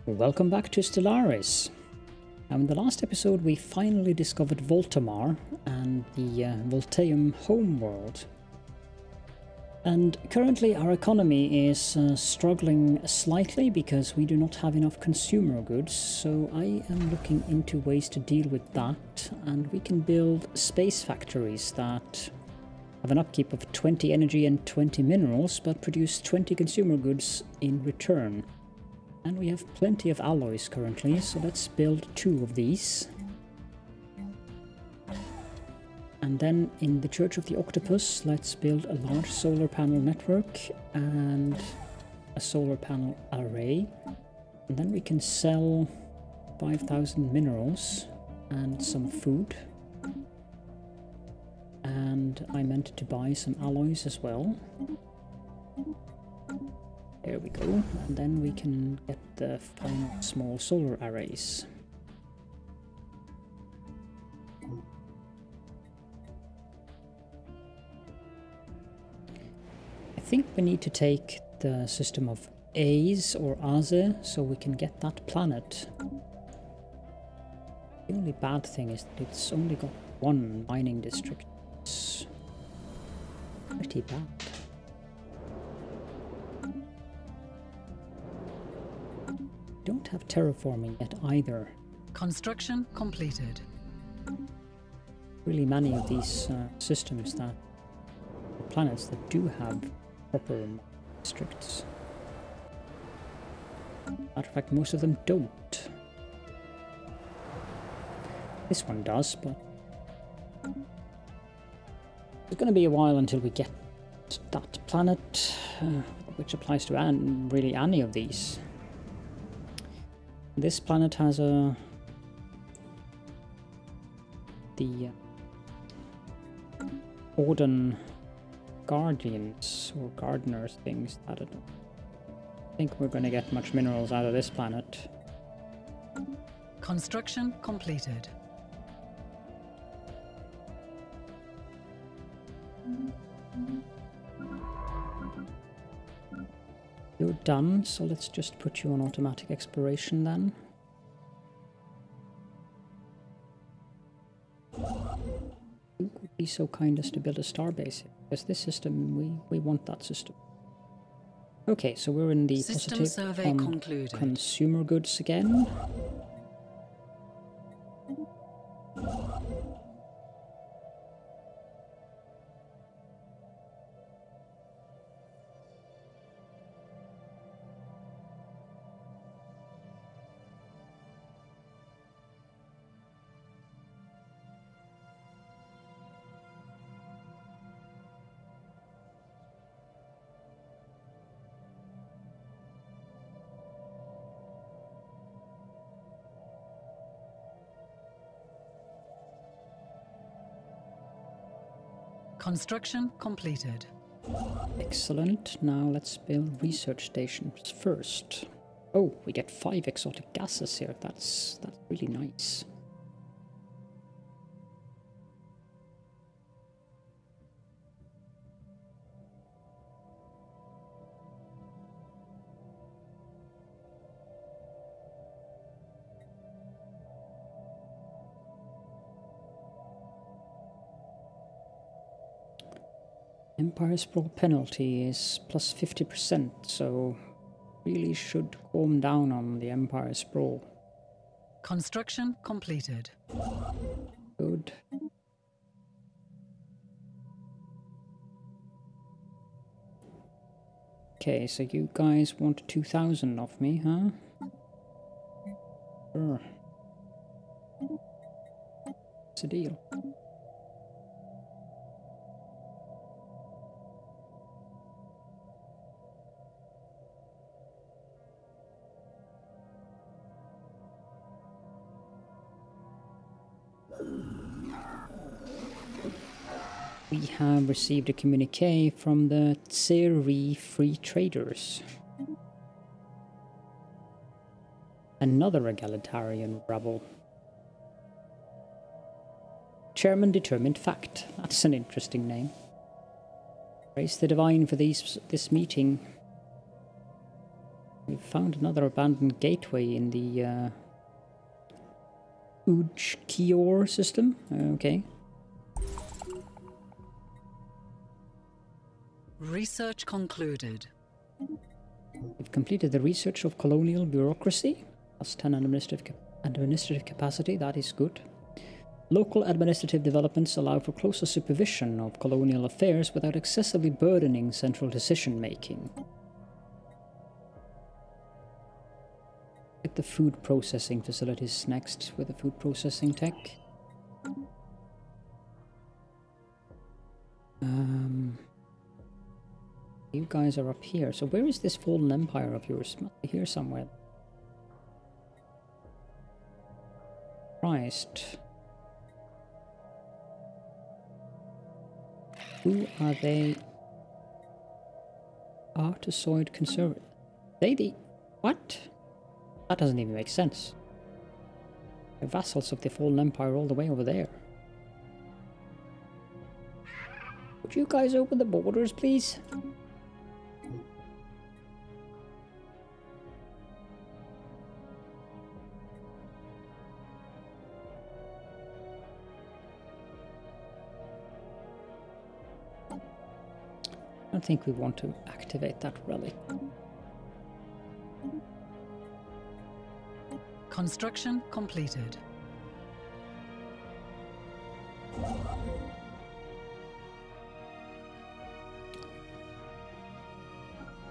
Welcome back to Stellaris. Now, in the last episode we finally discovered Voltamar and the Voltaeum homeworld. And currently our economy is struggling slightly because we do not have enough consumer goods, so I am looking into ways to deal with that, and we can build space factories that have an upkeep of 20 energy and 20 minerals, but produce 20 consumer goods in return. And we have plenty of alloys currently, so let's build 2 of these. And then in the Church of the Octopus, let's build a large solar panel network and a solar panel array. And then we can sell 5,000 minerals and some food. And I meant to buy some alloys as well. There we go, and then we can get the final small solar arrays. I think we need to take the system of Aze or Aze so we can get that planet. The only bad thing is that it's only got 1 mining district. It's pretty bad. Don't have terraforming yet either. Construction completed. Really many of these systems that planets that do have proper districts. Matter of fact, most of them don't. This one does, but it's going to be a while until we get that planet, which applies to really any of these. This planet has the Orden Guardians or Gardeners things. I don't know. I think we're going to get much minerals out of this planet. Construction completed. You're done, so let's just put you on automatic exploration then. Who would be so kind as to build a starbase? Because this system, we want that system. Okay, so we're in the System positive survey on concluded. consumer goods again. Construction completed. Excellent. Now let's build research stations first. Oh, we get 5 exotic gases here. That's really nice. Empire Sprawl penalty is plus 50%, so really should calm down on the Empire Sprawl. Construction completed. Good. Okay, so you guys want 2,000 off me, huh? Sure. It's a deal. We have received a communique from the Tseri Free Traders. Another egalitarian rebel. Chairman determined fact. That's an interesting name. Praise the divine for this meeting. We've found another abandoned gateway in the Ujkior system. Okay. Research concluded. We've completed the research of colonial bureaucracy. Plus 10 administrative capacity, that is good. Local administrative developments allow for closer supervision of colonial affairs without excessively burdening central decision-making. Get the food processing facilities next with the food processing tech. You guys are up here. So where is this fallen empire of yours? Must be here somewhere. Christ. Who are they? Artisoid conservative. They the... What? That doesn't even make sense. They're vassals of the fallen empire all the way over there. Would you guys open the borders, please? I don't think we want to activate that relic. Construction completed.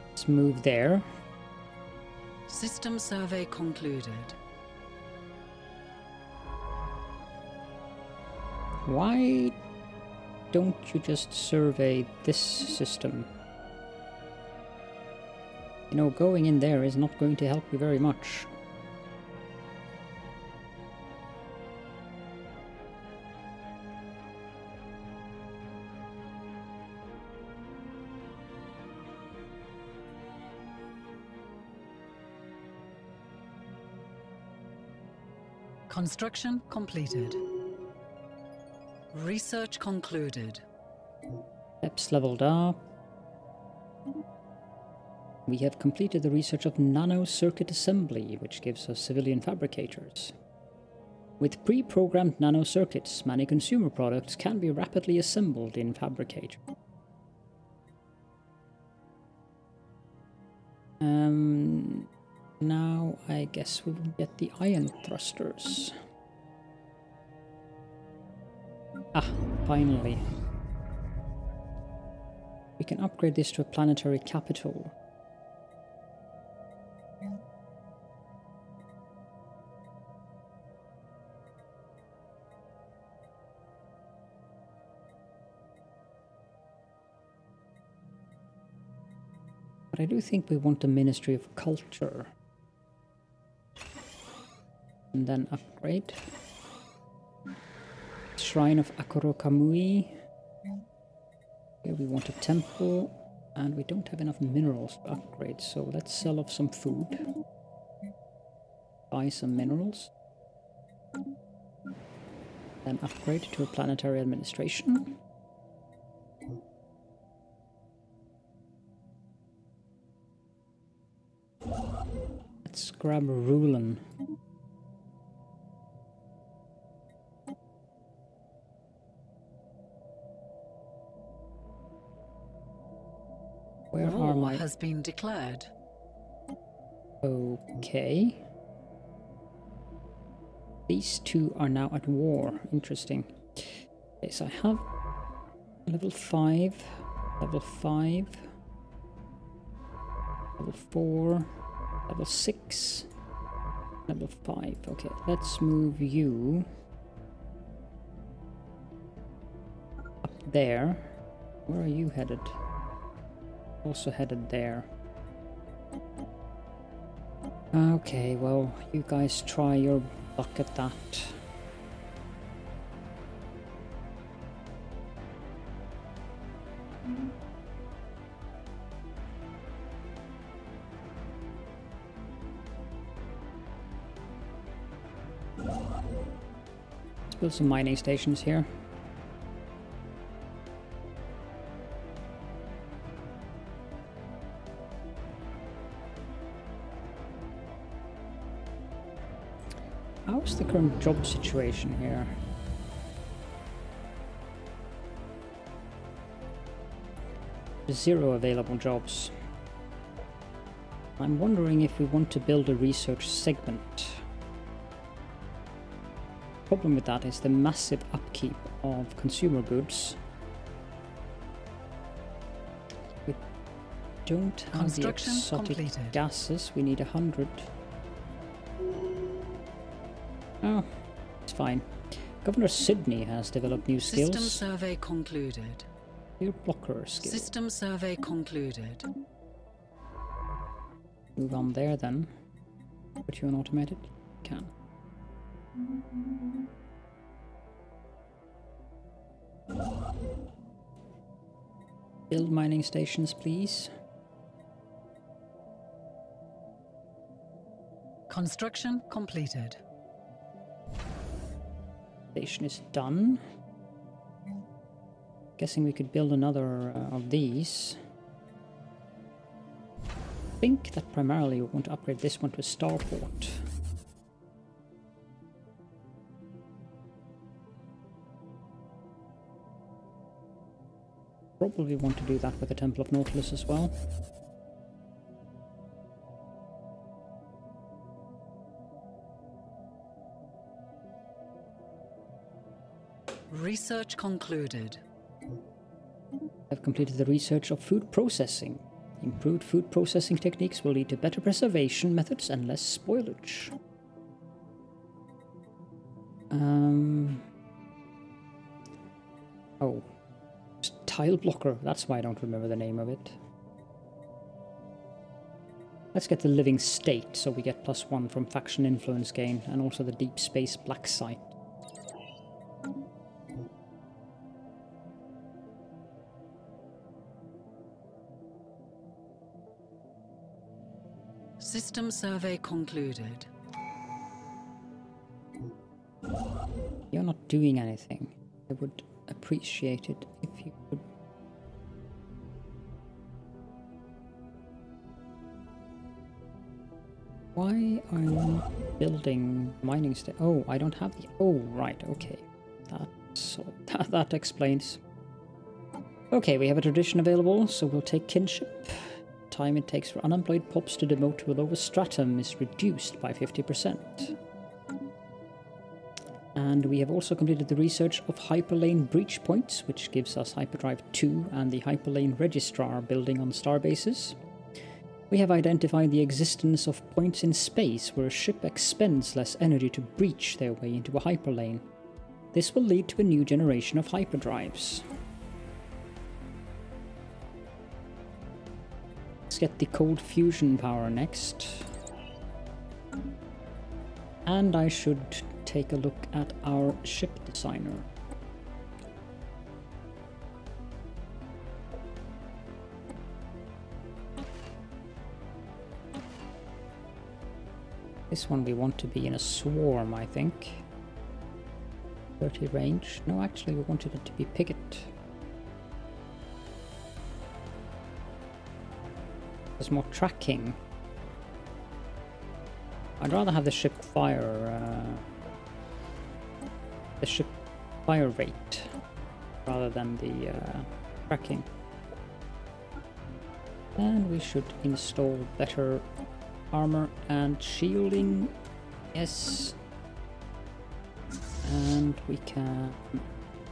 Let's move there. System survey concluded. Why don't you just survey this system? You know, going in there is not going to help you very much. Construction completed. Research concluded. Steps leveled up. We have completed the research of nano circuit assembly, which gives us civilian fabricators. With pre-programmed nano circuits, many consumer products can be rapidly assembled in fabricator. Now I guess we will get the ion thrusters. Ah, finally. We can upgrade this to a planetary capital. But I do think we want the Ministry of Culture. And then upgrade. Shrine of Akoro Kamui. Here we want a temple, and we don't have enough minerals to upgrade, so let's sell off some food. Buy some minerals. Then upgrade to a planetary administration. Let's grab Rulan. Where are my... has been declared. Okay. These two are now at war. Interesting. Okay, so I have level 5, level 5, level 4, level 6, level 5. Okay, let's move you up there. Where are you headed? Also headed there. Okay, well, you guys try your luck at that. Let's build some mining stations here. How's the current job situation here? Zero available jobs. I'm wondering if we want to build a research segment. Problem with that is the massive upkeep of consumer goods. We don't have the exotic gases. We need 100. Oh, it's fine. Governor Sydney has developed new skills. System survey concluded. Clear blocker skill. System survey concluded. Move on there then. Put you on automated? Can. Build mining stations, please. Construction completed. Station is done. Guessing we could build another of these. I think that primarily we want to upgrade this one to a starport. Probably want to do that with the Temple of Nautilus as well. Research concluded. I've completed the research of food processing. Improved food processing techniques will lead to better preservation methods and less spoilage. Oh. Tile blocker. That's why I don't remember the name of it. Let's get the living state, so we get +1 from faction influence gain, and also the deep space black site. System survey concluded. You're not doing anything. I would appreciate it if you could. Why are you not building mining station? Oh, I don't have the. Oh, right. Okay, that explains. Okay, we have a tradition available, so we'll take kinship. Time it takes for unemployed pops to demote to a lower stratum is reduced by 50%. And we have also completed the research of hyperlane breach points, which gives us Hyperdrive 2 and the hyperlane registrar building on Starbases. We have identified the existence of points in space where a ship expends less energy to breach their way into a hyperlane. This will lead to a new generation of hyperdrives. Let's get the cold fusion power next. And I should take a look at our ship designer. This one we want to be in a swarm, I think. 30 range. No, actually we wanted it to be picket. There's more tracking. I'd rather have the ship fire rate rather than the tracking. And we should install better armor and shielding. Yes. And we can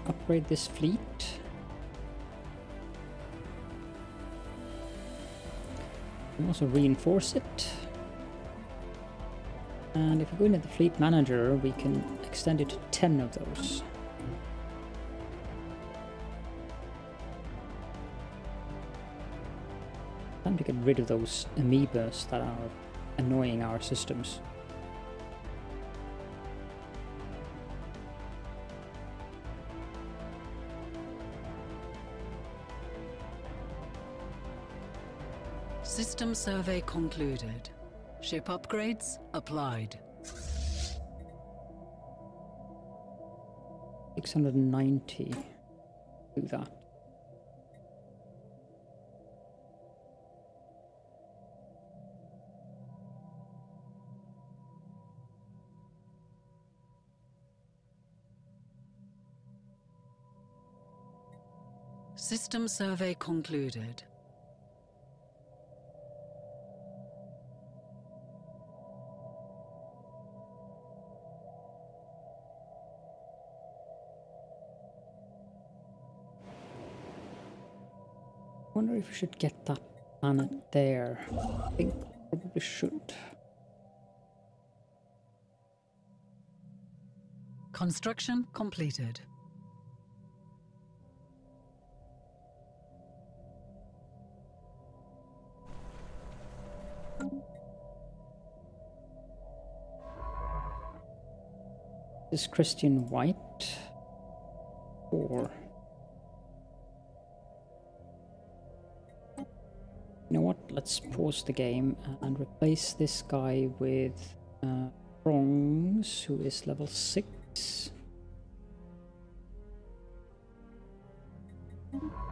upgrade this fleet. And also reinforce it. And if we go into the fleet manager, we can extend it to 10 of those. Time to get rid of those amoebas that are annoying our systems. System survey concluded. Ship upgrades applied. 690. Do that. System survey concluded. I wonder if we should get that planet there. I think we probably should. Construction completed. Is Christian White or you know what? Let's pause the game and replace this guy with Prongs, who is level 6.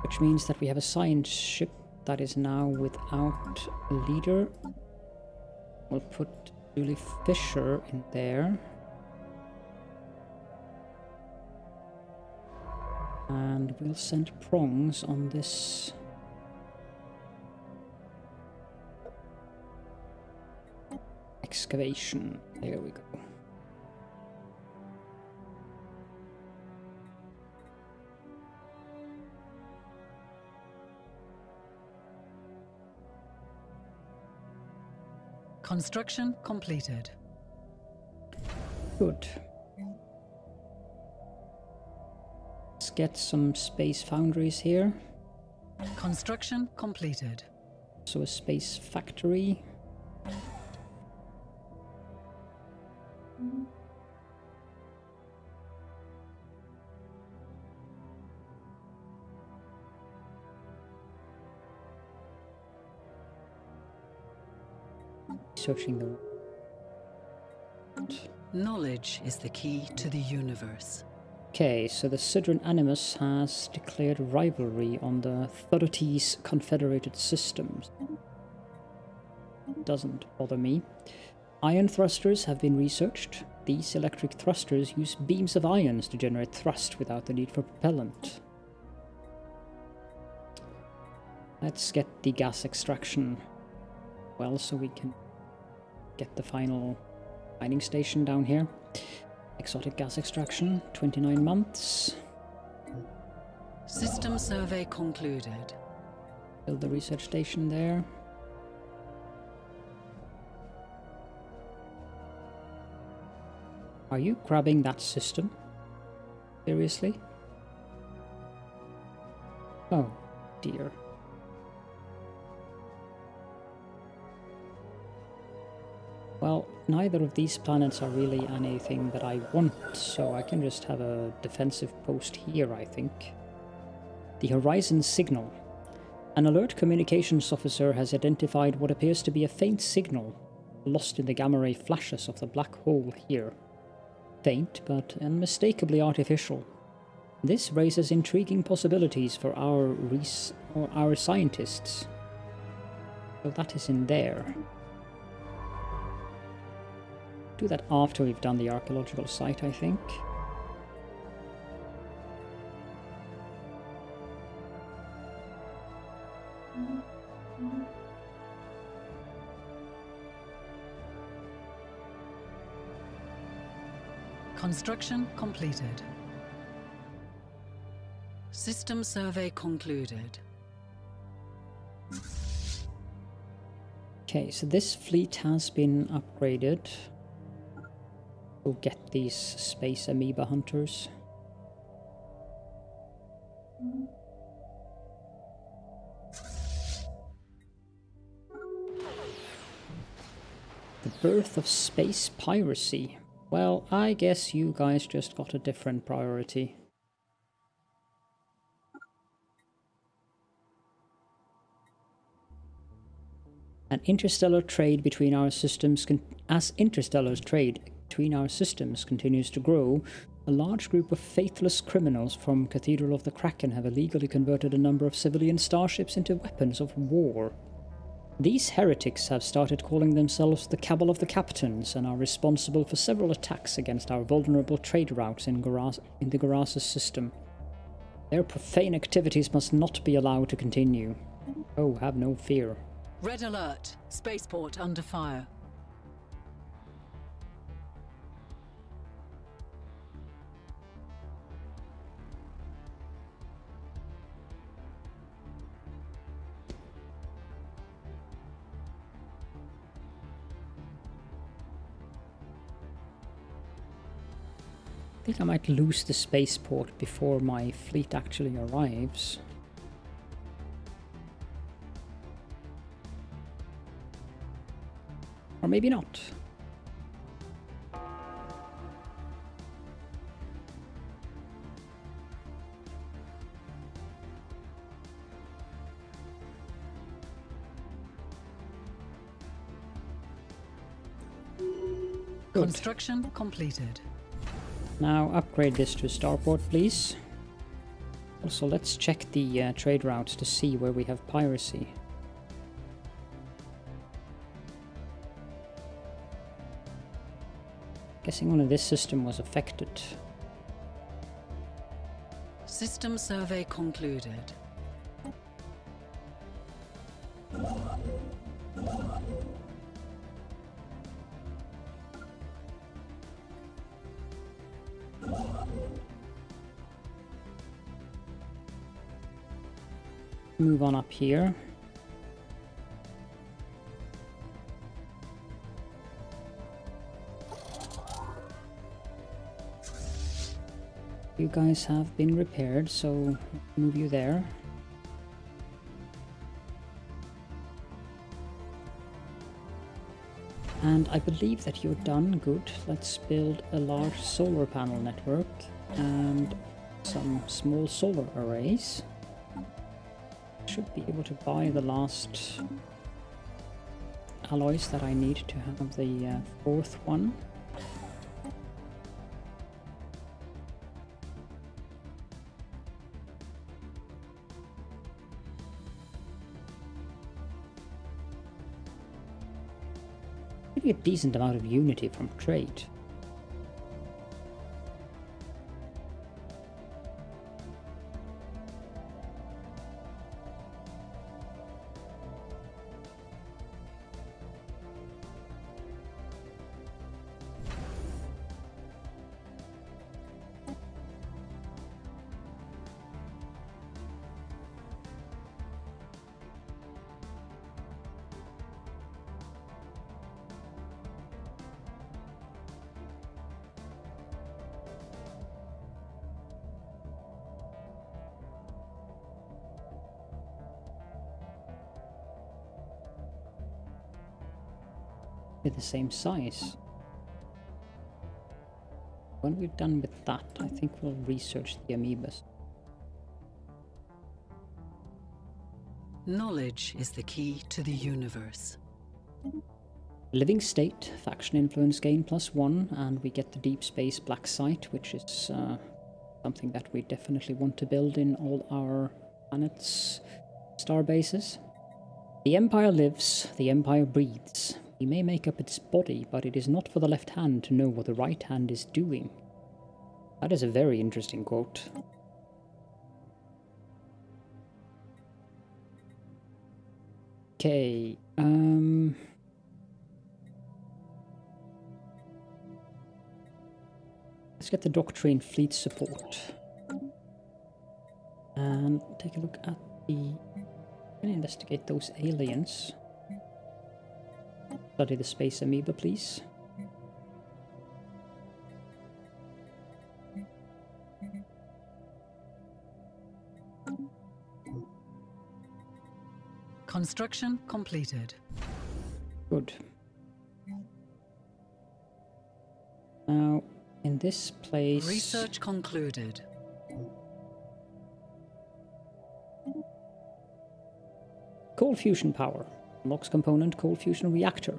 Which means that we have a science ship that is now without a leader. We'll put Julie Fisher in there. And we'll send Prongs on this excavation. There we go. Construction completed. Good. Let's get some space foundries here. Construction completed. So a space factory. Searching the world. Knowledge is the key to the universe. Okay, so the Sidran Animus has declared rivalry on the Thodites Confederated Systems. Doesn't bother me. Ion thrusters have been researched. These electric thrusters use beams of ions to generate thrust without the need for propellant. Let's get the gas extraction well so we can get the final mining station down here. Exotic gas extraction, 29 months. System survey concluded. Build the research station there. Are you grabbing that system? Seriously? Oh, dear. Well, neither of these planets are really anything that I want, so I can just have a defensive post here, I think. The Horizon Signal. An alert communications officer has identified what appears to be a faint signal, lost in the gamma ray flashes of the black hole here. Faint, but unmistakably artificial. This raises intriguing possibilities for our scientists. So that is in there. Do that after we've done the archaeological site, I think. Construction completed. System survey concluded. Okay, so this fleet has been upgraded. We'll get these space amoeba hunters. The birth of space piracy. Well, I guess you guys just got a different priority. An interstellar trade between our systems as interstellar trade between our systems continues to grow, a large group of faithless criminals from Cathedral of the Kraken have illegally converted a number of civilian starships into weapons of war. These heretics have started calling themselves the Cabal of the Captains and are responsible for several attacks against our vulnerable trade routes in the Garasis system. Their profane activities must not be allowed to continue. Oh, have no fear. Red alert. Spaceport under fire. I think I might lose the spaceport before my fleet actually arrives. Or maybe not. Good. Construction completed. Now upgrade this to starport, please. Also, let's check the trade routes to see where we have piracy. Guessing only this system was affected. System survey concluded. Move on up here. You guys have been repaired, so move you there. And I believe that you're done. Good. Let's build a large solar panel network and some small solar arrays. Should be able to buy the last alloys that I need to have the fourth one. Maybe a decent amount of unity from trade. With the same size. When we're done with that, I think we'll research the amoebas. Knowledge is the key to the universe. Living state, faction influence gain +1, and we get the deep space black site, which is something that we definitely want to build in all our planets' starbases. The Empire lives, the Empire breathes. We may make up its body, but it is not for the left hand to know what the right hand is doing. That is a very interesting quote. Okay, let's get the Doctrine fleet support. And take a look at the... and investigate those aliens. Study the space amoeba, please. Construction completed. Good. Now, in this place... Research concluded. Cold fusion power. Unlocks component cold fusion reactor.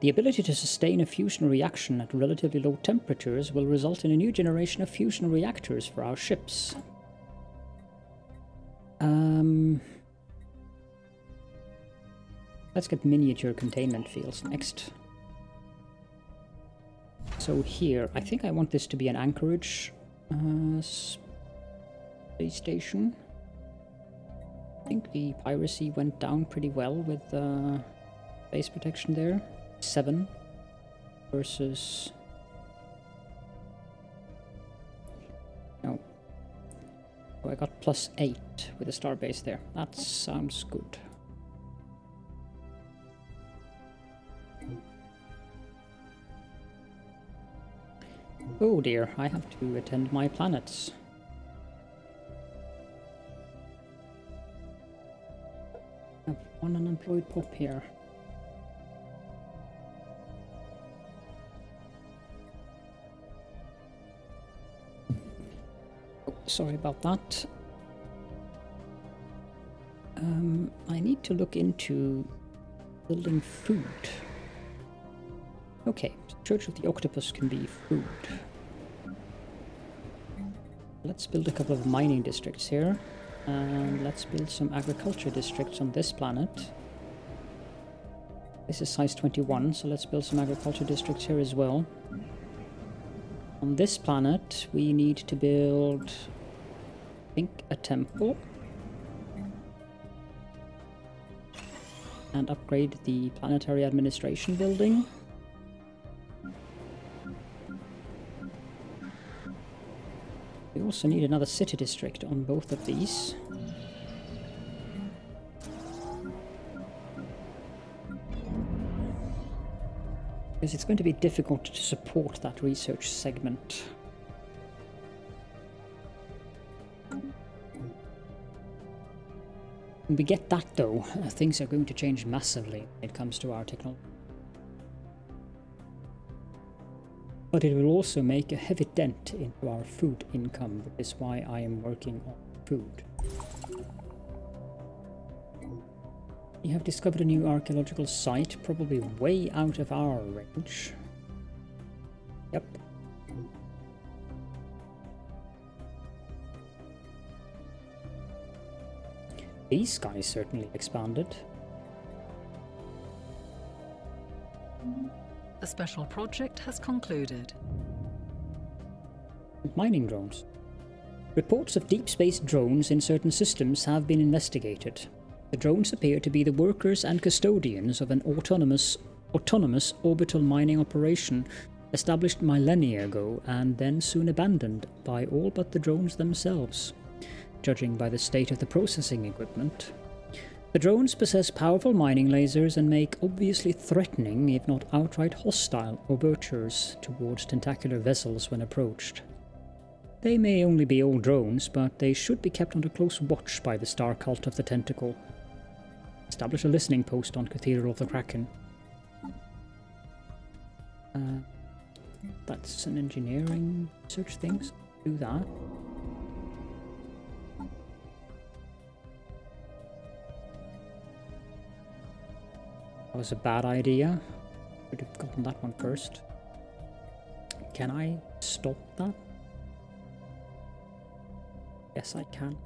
The ability to sustain a fusion reaction at relatively low temperatures will result in a new generation of fusion reactors for our ships. Let's get miniature containment fields next. So here, I think I want this to be an anchorage space station. I think the piracy went down pretty well with base protection there. 7 versus... No. Oh, I got +8 with the starbase there. That sounds good. Oh dear, I have to attend my planets. I have one unemployed pop here. Oh, sorry about that. I need to look into building food. Okay, Church of the Octopus can be food. Let's build a couple of mining districts here. And let's build some agriculture districts on this planet. This is size 21, so let's build some agriculture districts here as well. On this planet, we need to build, I think, a temple. And upgrade the planetary administration building. We also need another city district on both of these. Because it's going to be difficult to support that research segment. When we get that though, things are going to change massively when it comes to our technology. But it will also make a heavy dent into our food income, which is why I am working on food. We have discovered a new archaeological site, probably way out of our range. Yep. These guys certainly expanded. The special project has concluded. Mining drones. Reports of deep space drones in certain systems have been investigated. The drones appear to be the workers and custodians of an autonomous orbital mining operation established millennia ago and then soon abandoned by all but the drones themselves, judging by the state of the processing equipment. The drones possess powerful mining lasers and make obviously threatening, if not outright hostile, overtures towards tentacular vessels when approached. They may only be old drones, but they should be kept under close watch by the star cult of the Tentacle. Establish a listening post on Cathedral of the Kraken. That's an engineering research thing, so do that. That was a bad idea. Should have gotten that one first. Can I stop that? Yes, I can.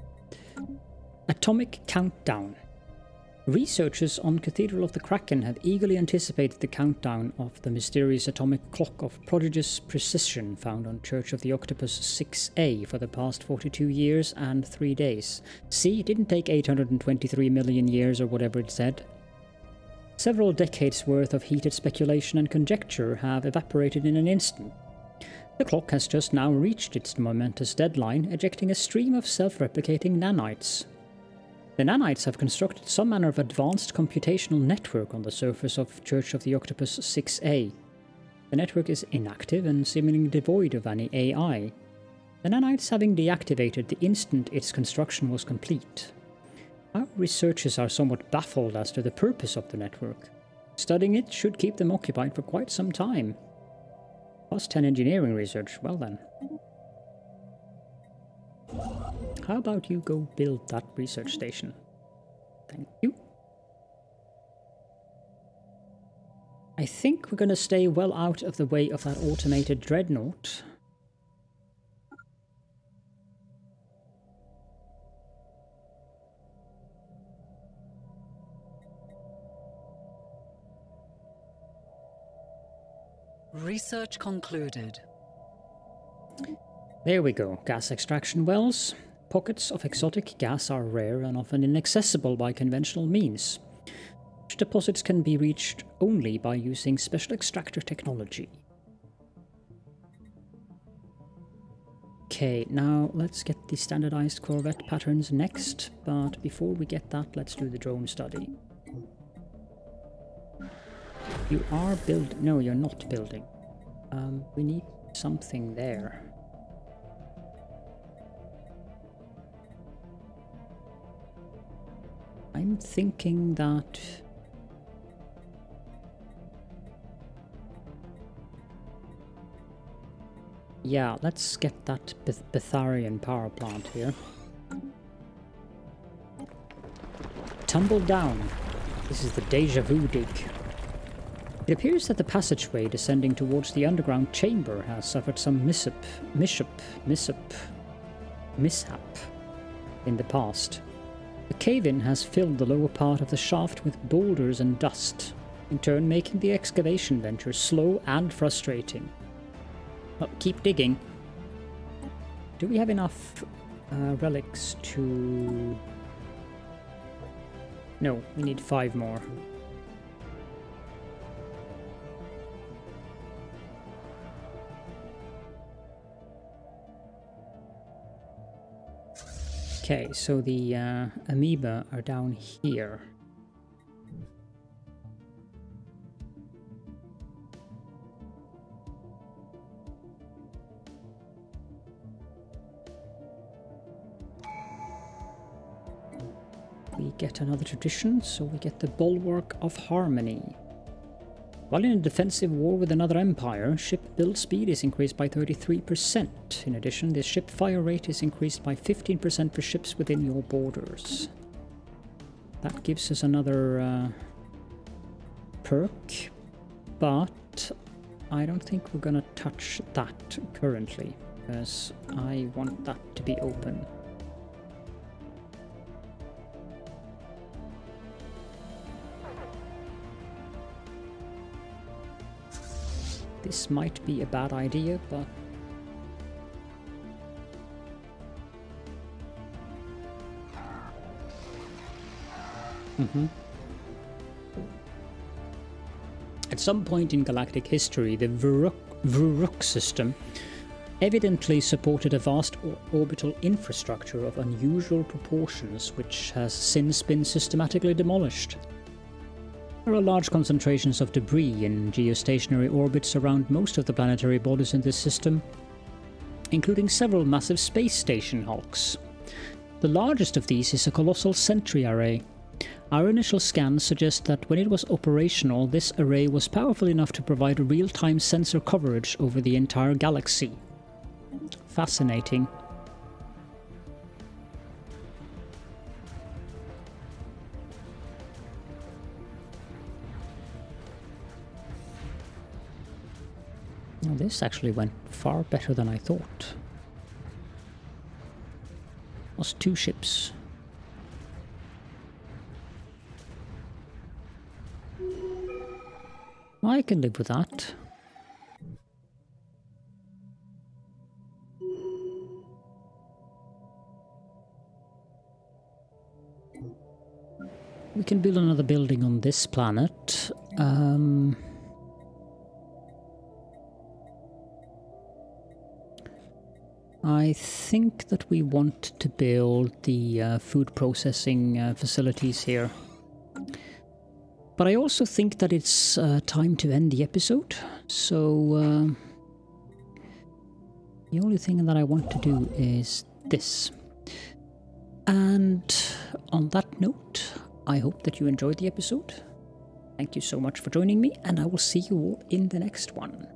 Atomic Countdown. Researchers on Cathedral of the Kraken have eagerly anticipated the countdown of the mysterious atomic clock of prodigious precision found on Church of the Octopus 6A for the past 42 years and 3 days. See, it didn't take 823 million years or whatever it said. Several decades worth of heated speculation and conjecture have evaporated in an instant. The clock has just now reached its momentous deadline, ejecting a stream of self-replicating nanites. The nanites have constructed some manner of advanced computational network on the surface of Church of the Octopus 6A. The network is inactive and seemingly devoid of any AI, the nanites having deactivated the instant its construction was complete. Our researchers are somewhat baffled as to the purpose of the network. Studying it should keep them occupied for quite some time. Plus 10 engineering research, well then. How about you go build that research station? Thank you. I think we're going to stay well out of the way of that automated dreadnought. Research concluded. There we go. Gas extraction wells. pockets of exotic gas are rare and often inaccessible by conventional means. Such deposits can be reached only by using special extractor technology. Okay, now let's get the standardized corvette patterns next, but before we get that, let's do the drone study. You are building... No, you're not building. We need something there. I'm thinking that... Yeah, let's get that Betharian power plant here. Tumble down. This is the deja vu dig. It appears that the passageway descending towards the underground chamber has suffered some mishap in the past. The cave-in has filled the lower part of the shaft with boulders and dust, in turn making the excavation venture slow and frustrating. Well, keep digging. Do we have enough relics to... No, we need 5 more. Okay, so the Amoeba are down here. We get another tradition, so we get the Bulwark of Harmony. While in a defensive war with another empire, ship build speed is increased by 33%. In addition, the ship fire rate is increased by 15% for ships within your borders. That gives us another perk, but I don't think we're gonna touch that currently, because I want that to be open. This might be a bad idea, but... At some point in galactic history, the Vruk system evidently supported a vast orbital infrastructure of unusual proportions, which has since been systematically demolished. There are large concentrations of debris in geostationary orbits around most of the planetary bodies in this system, including several massive space station hulks. The largest of these is a colossal sentry array. Our initial scans suggest that when it was operational, this array was powerful enough to provide real-time sensor coverage over the entire galaxy. Fascinating. Now this actually went far better than I thought. Lost 2 ships. I can live with that. We can build another building on this planet. I think that we want to build the food processing facilities here. But I also think that it's time to end the episode. So the only thing that I want to do is this. And on that note, I hope that you enjoyed the episode. Thank you so much for joining me, and I will see you all in the next one.